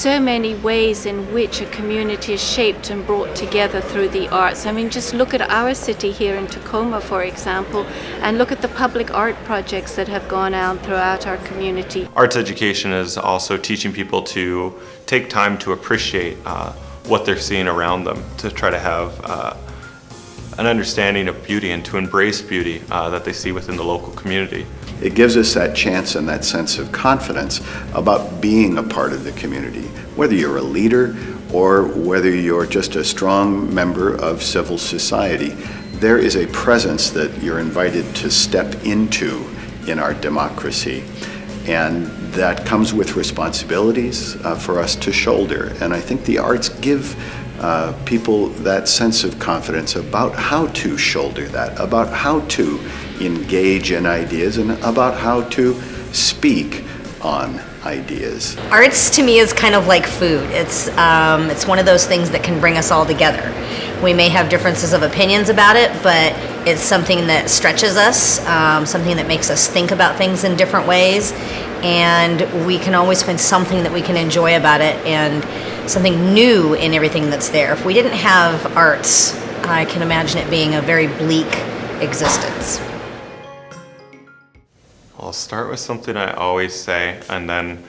so many ways in which a community is shaped and brought together through the arts. I mean, just look at our city here in Tacoma, for example, and look at the public art projects that have gone on throughout our community. Arts education is also teaching people to take time to appreciate what they're seeing around them, to try to have an understanding of beauty and to embrace beauty that they see within the local community. It gives us that chance and that sense of confidence about being a part of the community, whether you're a leader or whether you're just a strong member of civil society. There is a presence that you're invited to step into in our democracy, and that comes with responsibilities for us to shoulder. And I think the arts give people that sense of confidence about how to shoulder that, about how to engage in ideas, and about how to speak on ideas. Arts to me is kind of like food. It's one of those things that can bring us all together. We may have differences of opinions about it, but it's something that stretches us, something that makes us think about things in different ways, and we can always find something that we can enjoy about it and something new in everything that's there. If we didn't have arts, I can imagine it being a very bleak existence. I'll start with something I always say and then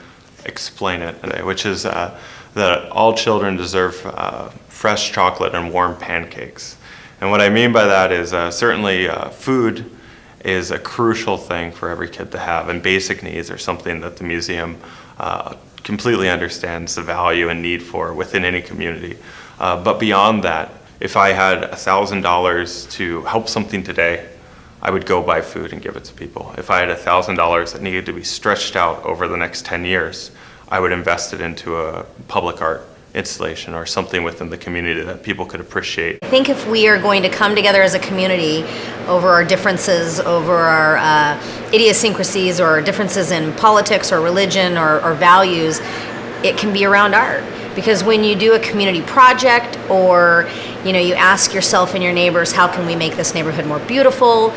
explain it, which is that all children deserve fresh chocolate and warm pancakes. And what I mean by that is certainly food is a crucial thing for every kid to have, and basic needs are something that the museum completely understands the value and need for within any community. But beyond that, if I had $1,000 to help something today, I would go buy food and give it to people. If I had $1,000 that needed to be stretched out over the next 10 years, I would invest it into a public art installation or something within the community that people could appreciate. I think if we are going to come together as a community over our differences, over our idiosyncrasies or differences in politics or religion or values, it can be around art. Because when you do a community project, or you ask yourself and your neighbors, how can we make this neighborhood more beautiful?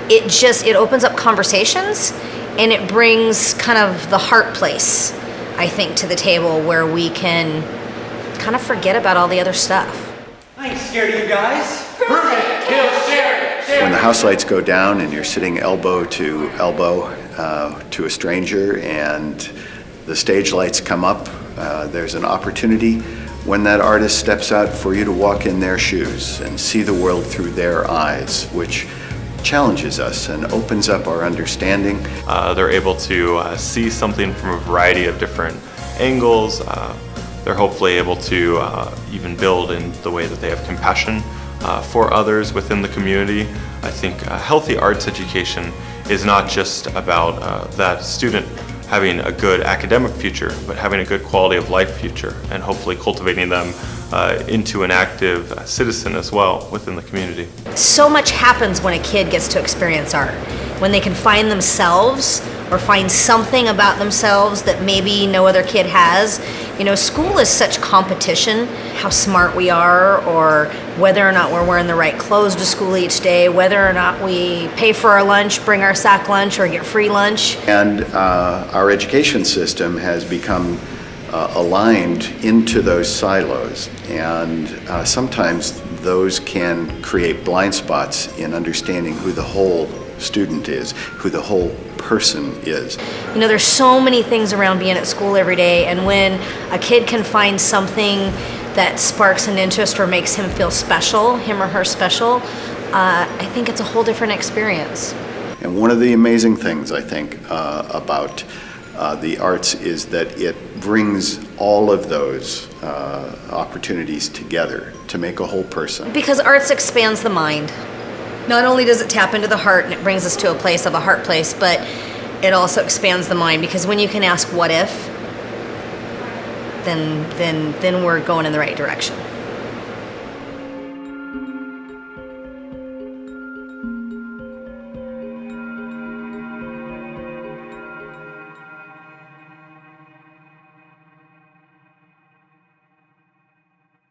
It opens up conversations, and it brings kind of the heart place, I think, to the table where we can kind of forget about all the other stuff. I ain't scared of you guys. Prove it, kill, share. When the house lights go down and you're sitting elbow to elbow to a stranger and the stage lights come up, there's an opportunity when that artist steps out for you to walk in their shoes and see the world through their eyes, which challenges us and opens up our understanding. They're able to see something from a variety of different angles. They're hopefully able to even build in the way that they have compassion for others within the community. I think healthy arts education is not just about that student having a good academic future, but having a good quality of life future, and hopefully cultivating them into an active citizen as well within the community. So much happens when a kid gets to experience art, when they can find themselves or find something about themselves that maybe no other kid has. School is such competition, how smart we are, or whether or not we're wearing the right clothes to school each day, whether or not we pay for our lunch, bring our sack lunch, or get free lunch. And our education system has become aligned into those silos, and sometimes those can create blind spots in understanding who the whole student is, who the whole person is. There's so many things around being at school every day, and when a kid can find something that sparks an interest or makes him feel special, him or her special, I think it's a whole different experience. And one of the amazing things I think about the arts is that it brings all of those opportunities together to make a whole person. Because arts expands the mind. Not only does it tap into the heart and it brings us to a place of a heart place, but it also expands the mind, because when you can ask what if, then we're going in the right direction.